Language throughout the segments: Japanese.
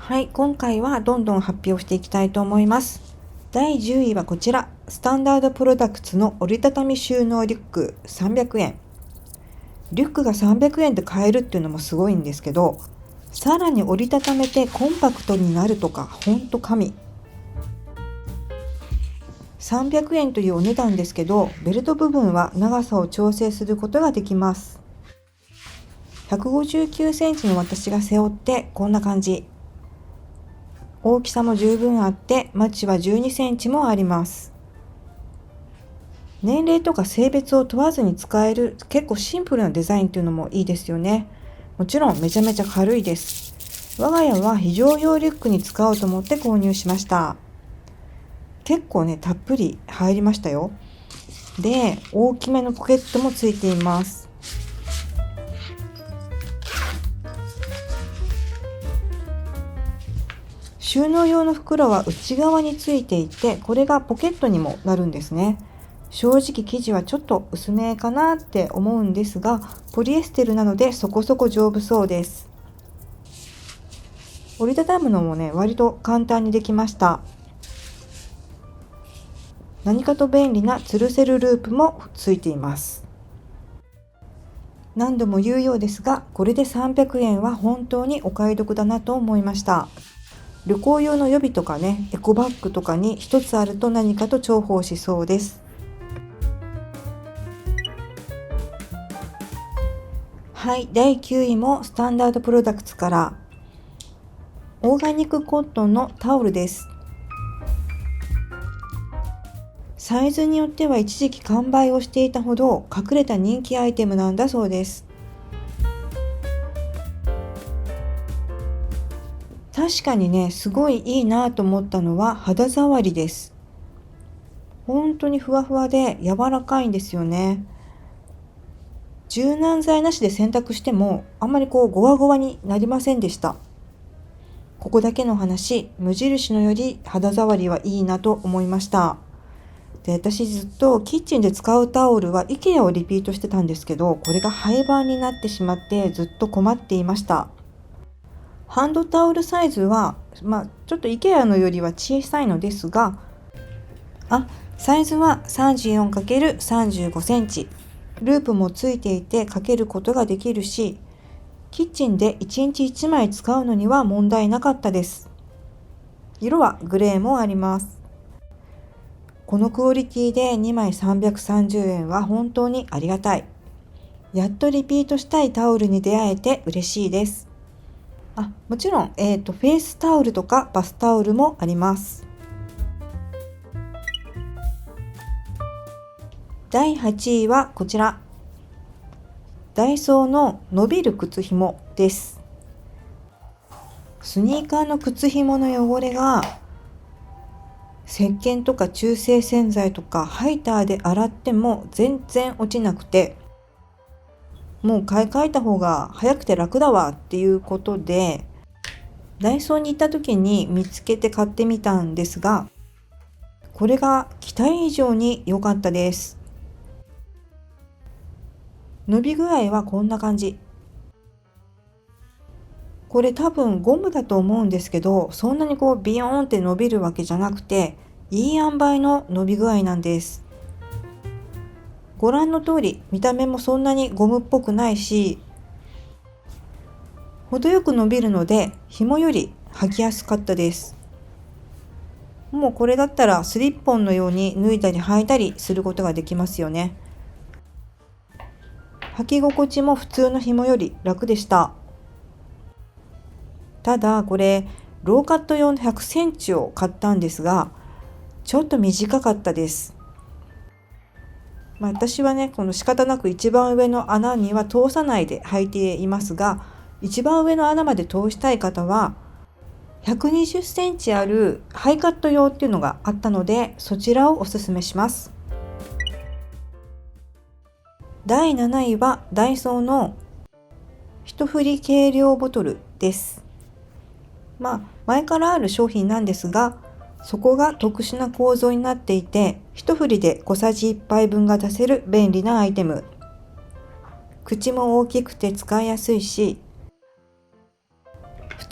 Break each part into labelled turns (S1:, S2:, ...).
S1: はい、今回はどんどん発表していきたいと思います。第10位はこちら、スタンダードプロダクツの折りたたみ収納リュック300円。リュックが300円で買えるっていうのもすごいんですけど、さらに折りたためてコンパクトになるとか、ほんと神。300円というお値段ですけど、ベルト部分は長さを調整することができます。159センチの私が背負ってこんな感じ。大きさも十分あって、マチは12センチもあります。年齢とか性別を問わずに使える結構シンプルなデザインっていうのもいいですよね。もちろんめちゃめちゃ軽いです。我が家は非常用リュックに使おうと思って購入しました。結構ね、たっぷり入りましたよ。で、大きめのポケットもついています。収納用の袋は内側についていて、これがポケットにもなるんですね。正直生地はちょっと薄めかなって思うんですが、ポリエステルなのでそこそこ丈夫そうです。折りたたむのもね、割と簡単にできました。何かと便利な吊るせるループもついています。何度も言うようですが、これで300円は本当にお買い得だなと思いました。旅行用の予備とかね、エコバッグとかに一つあると何かと重宝しそうです。はい、第9位もスタンダードプロダクツからオーガニックコットンのタオルです。サイズによっては一時期完売をしていたほど隠れた人気アイテムなんだそうです。確かにね、すごいいいなと思ったのは肌触りです。本当にふわふわで柔らかいんですよね。柔軟剤なしで洗濯してもあんまりゴワゴワになりませんでした。ここだけの話、無印のより肌触りはいいなと思いました。で、私ずっとキッチンで使うタオルは IKEA をリピートしてたんですけど、これが廃盤になってしまってずっと困っていました。ハンドタオルサイズは、ちょっと IKEA のよりは小さいのですが、サイズは 34×35 センチ。ループもついていてかけることができるし、キッチンで1日1枚使うのには問題なかったです。色はグレーもあります。このクオリティで2枚330円は本当にありがたい。やっとリピートしたいタオルに出会えて嬉しいです。もちろん、フェイスタオルとかバスタオルもあります。第8位はこちら。ダイソーの伸びる靴ひもです。スニーカーの靴ひもの汚れが石鹸とか中性洗剤とかハイターで洗っても全然落ちなくて、もう買い替えた方が早くて楽だわっていうことで、ダイソーに行った時に見つけて買ってみたんですが、これが期待以上に良かったです。伸び具合はこんな感じ。これ多分ゴムだと思うんですけど、そんなにビヨーンって伸びるわけじゃなくて、いい塩梅の伸び具合なんです。ご覧の通り、見た目もそんなにゴムっぽくないし、程よく伸びるので、紐より履きやすかったです。もうこれだったらスリッポンのように脱いだり履いたりすることができますよね。履き心地も普通の紐より楽でした。ただこれローカット用の100センチを買ったんですが、ちょっと短かったです。私はね、この仕方なく一番上の穴には通さないで履いていますが、一番上の穴まで通したい方は120センチあるハイカット用っていうのがあったので、そちらをおすすめします。第7位はダイソーの一振り計量ボトルです。前からある商品なんですが、そこが特殊な構造になっていて、一振りで小さじ1杯分が出せる便利なアイテム。口も大きくて使いやすいし、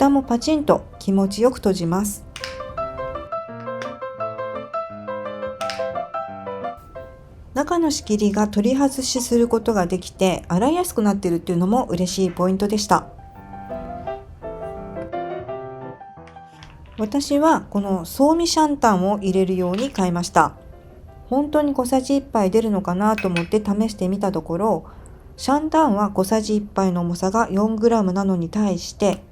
S1: 蓋もパチンと気持ちよく閉じます。中の仕切りが取り外しすることができて洗いやすくなっているっていうのも嬉しいポイントでした。私はこのソーミシャンタンを入れるように買いました。本当に小さじ1杯出るのかなと思って試してみたところ、シャンタンは小さじ1杯の重さが 4g なのに対して、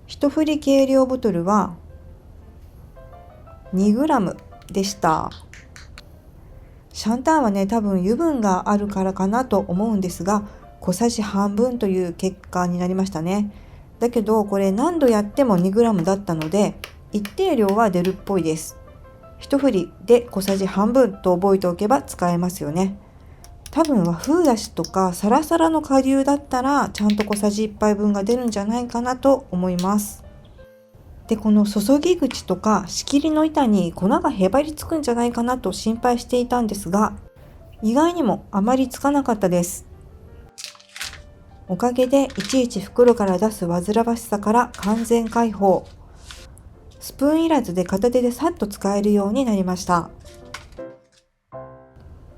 S1: 1振り計量ボトルは 2g でした。シャンタンはね、多分油分があるからかなと思うんですが、小さじ半分という結果になりましたね。だけどこれ何度やっても 2g だったので、一定量は出るっぽいです。一振りで小さじ半分と覚えておけば使えますよね。多分和風だしとかサラサラの顆粒だったらちゃんと小さじ1杯分が出るんじゃないかなと思います。で、この注ぎ口とか仕切りの板に粉がへばりつくんじゃないかなと心配していたんですが、意外にもあまりつかなかったです。おかげでいちいち袋から出す煩わしさから完全解放。スプーンいらずで片手でさっと使えるようになりました。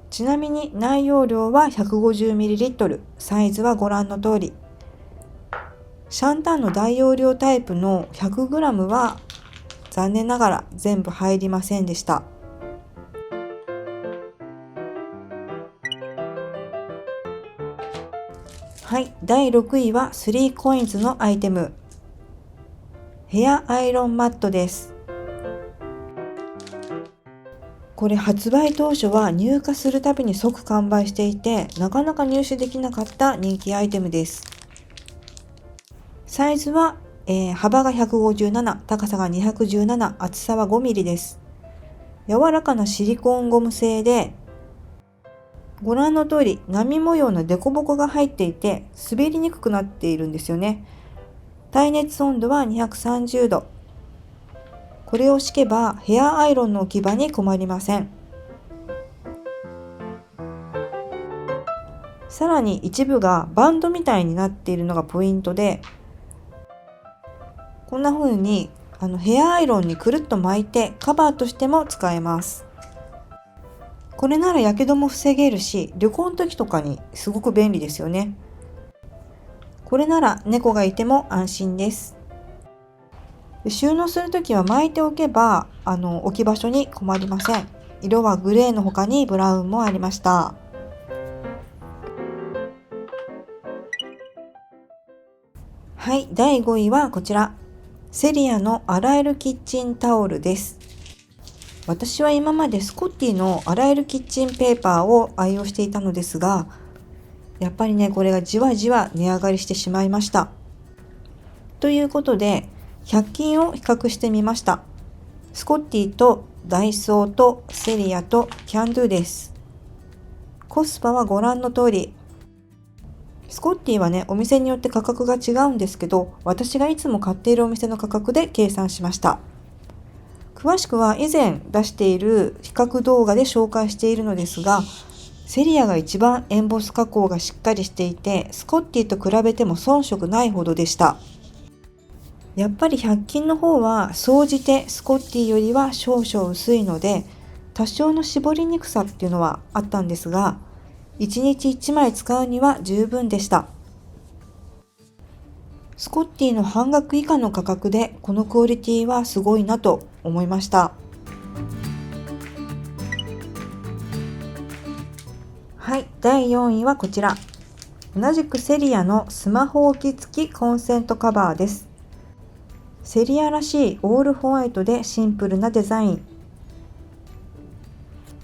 S1: ちなみに内容量は 150ml、サイズはご覧の通り。シャンタンの大容量タイプの 100g は残念ながら全部入りませんでした。はい、第6位は3COINS のアイテム。ヘアアイロンマットです。これ発売当初は入荷するたびに即完売していて、なかなか入手できなかった人気アイテムです。サイズは、幅が157、高さが217、厚さは 5mm です。柔らかなシリコンゴム製で、ご覧の通り波模様のデコボコが入っていて滑りにくくなっているんですよね。耐熱温度は230度。これを敷けばヘアアイロンの置き場に困りません。さらに一部がバンドみたいになっているのがポイントで、こんな風にヘアアイロンにくるっと巻いてカバーとしても使えます。これならやけども防げるし、旅行の時とかにすごく便利ですよね。これなら猫がいても安心です。収納するときは巻いておけば置き場所に困りません。色はグレーの他にブラウンもありました。はい、第5位はこちら。セリアの洗えるキッチンタオルです。私は今までスコッティの洗えるキッチンペーパーを愛用していたのですが、やっぱりね、これがじわじわ値上がりしてしまいました。ということで、100均を比較してみました。スコッティとダイソーとセリアとキャンドゥです。コスパはご覧の通り。スコッティはね、お店によって価格が違うんですけど、私がいつも買っているお店の価格で計算しました。詳しくは以前出している比較動画で紹介しているのですが、セリアが一番エンボス加工がしっかりしていて、スコッティと比べても遜色ないほどでした。やっぱり100均の方は総じてスコッティよりは少々薄いので、多少の絞りにくさっていうのはあったんですが、1日1枚使うには十分でした。スコッティの半額以下の価格でこのクオリティはすごいなと思いました。はい、第4位はこちら。同じくセリアのスマホ置き付きコンセントカバーです。セリアらしいオールホワイトでシンプルなデザイン。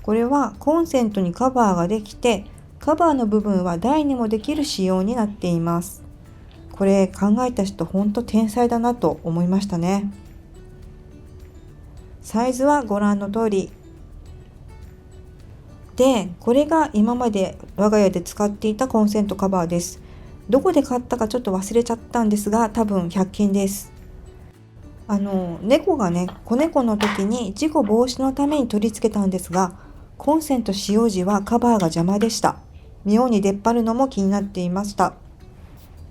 S1: これはコンセントにカバーができて、カバーの部分は台にもできる仕様になっています。これ考えた人ほんと天才だなと思いましたね。サイズはご覧の通り。で、これが今まで我が家で使っていたコンセントカバーです。どこで買ったかちょっと忘れちゃったんですが、多分100均です。猫がね、子猫の時に事故防止のために取り付けたんですが、コンセント使用時はカバーが邪魔でした。妙に出っ張るのも気になっていました。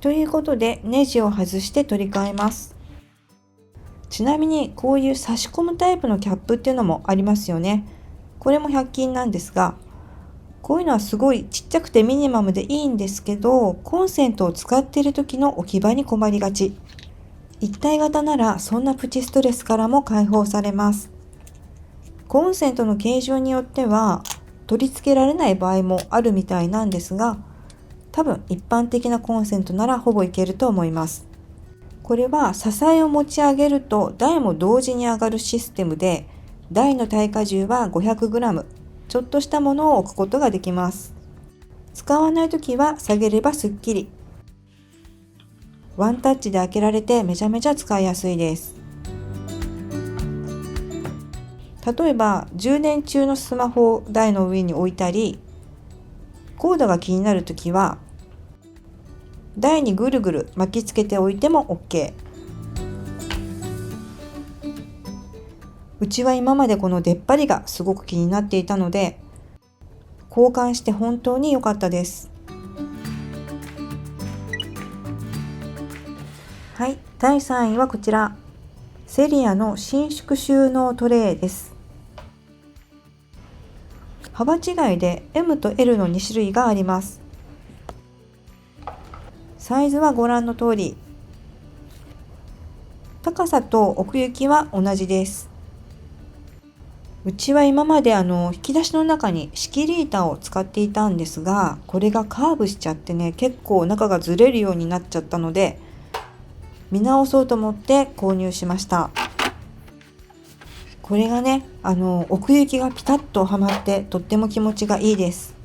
S1: ということでネジを外して取り替えます。ちなみにこういう差し込むタイプのキャップっていうのもありますよね。これも100均なんですが、こういうのはすごいちっちゃくてミニマムでいいんですけど、コンセントを使っている時の置き場に困りがち。一体型ならそんなプチストレスからも解放されます。コンセントの形状によっては取り付けられない場合もあるみたいなんですが、多分一般的なコンセントならほぼいけると思います。これは支えを持ち上げると台も同時に上がるシステムで、台の耐荷重は 500g、ちょっとしたものを置くことができます。使わないときは下げればすっきり。ワンタッチで開けられてめちゃめちゃ使いやすいです。例えば充電中のスマホを台の上に置いたり、コードが気になるときは台にぐるぐる巻きつけておいても OK。 うちは今までこの出っ張りがすごく気になっていたので、交換して本当に良かったです。はい、第3位はこちら、セリアの伸縮収納トレイです。幅違いで M と L の2種類があります。サイズはご覧の通り、高さと奥行きは同じです。うちは今まで引き出しの中に仕切り板を使っていたんですが、これがカーブしちゃってね、結構中がずれるようになっちゃったので、見直そうと思って購入しました。これがね、奥行きがピタッとはまってとっても気持ちがいいです。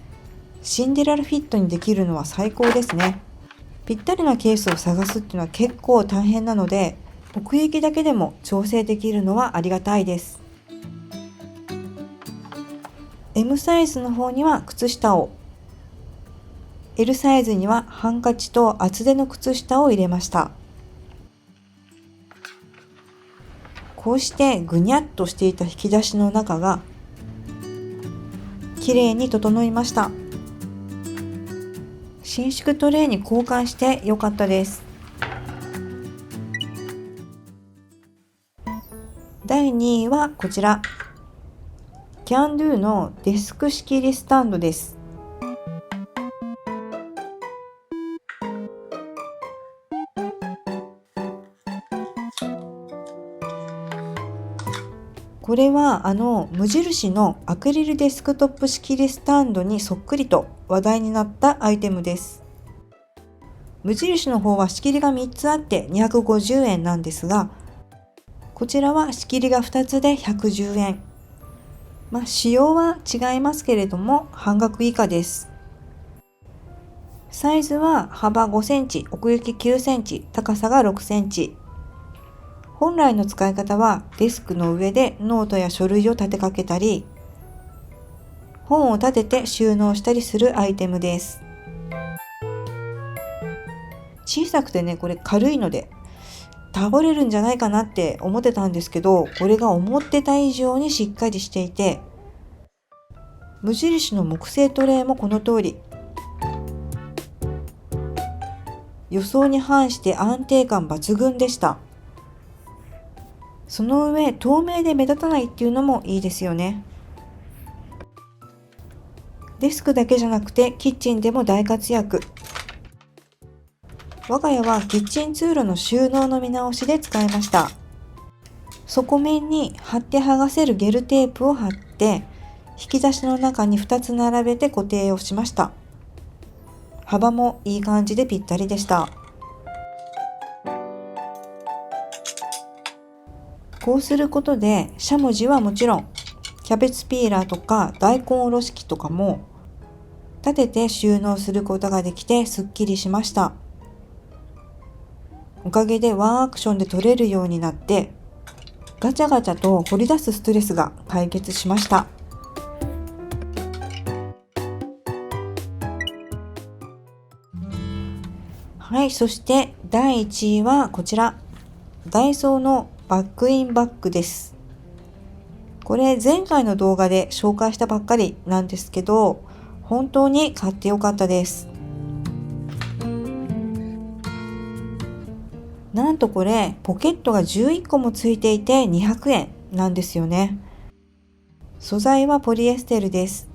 S1: シンデレラフィットにできるのは最高ですね。ぴったりなケースを探すっていうのは結構大変なので、奥行きだけでも調整できるのはありがたいです。M サイズの方には靴下を、L サイズにはハンカチと厚手の靴下を入れました。こうしてぐにゃっとしていた引き出しの中がきれいに整いました。伸縮トレイに交換してよかったです。第2位はこちら、キャンドゥのデスク仕切りスタンドです。これは無印のアクリルデスクトップ仕切りスタンドにそっくりと話題になったアイテムです。無印の方は仕切りが3つあって250円なんですが、こちらは仕切りが2つで110円。仕様は違いますけれども半額以下です。サイズは幅5センチ、奥行き9センチ、高さが6センチ。本来の使い方はデスクの上でノートや書類を立てかけたり、本を立てて収納したりするアイテムです。小さくてね、これ軽いので倒れるんじゃないかなって思ってたんですけど、これが思ってた以上にしっかりしていて、無印の木製トレイもこの通り、予想に反して安定感抜群でした。その上、透明で目立たないっていうのもいいですよね。デスクだけじゃなくてキッチンでも大活躍。我が家はキッチン通路の収納の見直しで使いました。底面に貼って剥がせるゲルテープを貼って、引き出しの中に2つ並べて固定をしました。幅もいい感じでぴったりでした。こうすることでしゃもじはもちろん、キャベツピーラーとか大根おろし器とかも立てて収納することができてすっきりしました。おかげでワンアクションで取れるようになって、ガチャガチャと掘り出すストレスが解決しました。はい、そして第1位はこちら、ダイソーのバックインバッグです。これ前回の動画で紹介したばっかりなんですけど、本当に買ってよかったです。なんとこれポケットが11個もついていて200円なんですよね。素材はポリエステルです。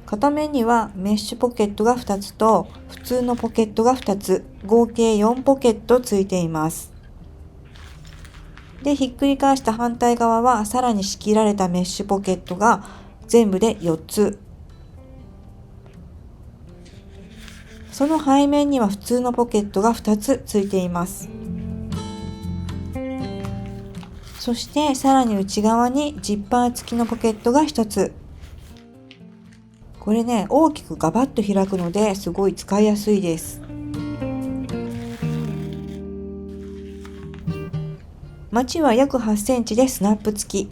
S1: 片面にはメッシュポケットが2つと普通のポケットが2つ、合計4ポケットついています。で、ひっくり返した反対側はさらに仕切られたメッシュポケットが全部で4つ。その背面には普通のポケットが2つついています。そしてさらに内側にジッパー付きのポケットが1つ。これね、大きくガバッと開くのですごい使いやすいです。マチは約8センチでスナップ付き。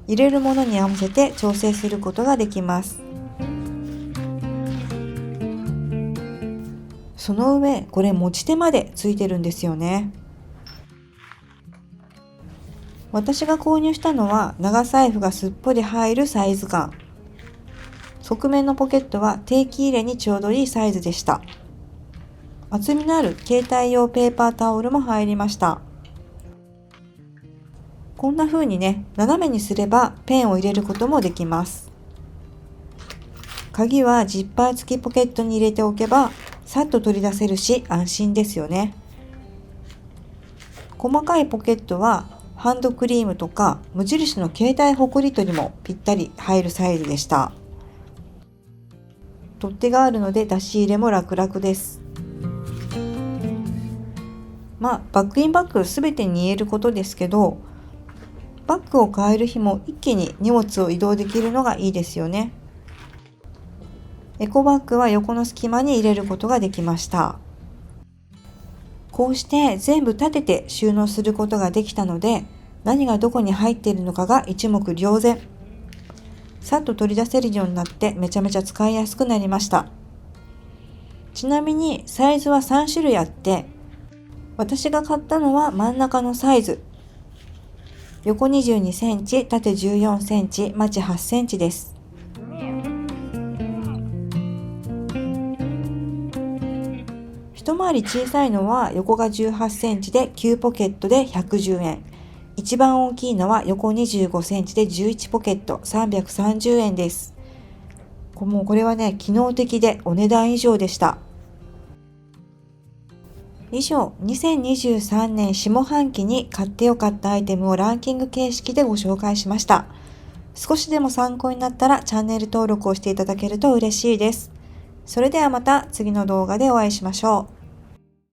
S1: 入れるものに合わせて調整することができます。その上、これ持ち手までついてるんですよね。私が購入したのは長財布がすっぽり入るサイズ感。側面のポケットは定期入れにちょうどいいサイズでした。厚みのある携帯用ペーパータオルも入りました。こんな風にね、斜めにすればペンを入れることもできます。鍵はジッパー付きポケットに入れておけばさっと取り出せるし安心ですよね。細かいポケットはハンドクリームとか無印の携帯ほこり取りもぴったり入るサイズでした。取っ手があるので出し入れも楽々です。バッグインバッグすべてに言えることですけど、バッグを変える日も一気に荷物を移動できるのがいいですよね。エコバッグは横の隙間に入れることができました。こうして全部立てて収納することができたので、何がどこに入っているのかが一目瞭然。さっと取り出せるようになってめちゃめちゃ使いやすくなりました。ちなみにサイズは3種類あって、私が買ったのは真ん中のサイズ。横22センチ、縦14センチ、マチ8センチです。一回り小さいのは横が18センチで9ポケットで110円。一番大きいのは横25センチで11ポケット330円です。もうこれはね、機能的でお値段以上でした。以上、2023年下半期に買ってよかったアイテムをランキング形式でご紹介しました。少しでも参考になったらチャンネル登録をしていただけると嬉しいです。それではまた次の動画でお会いしましょう。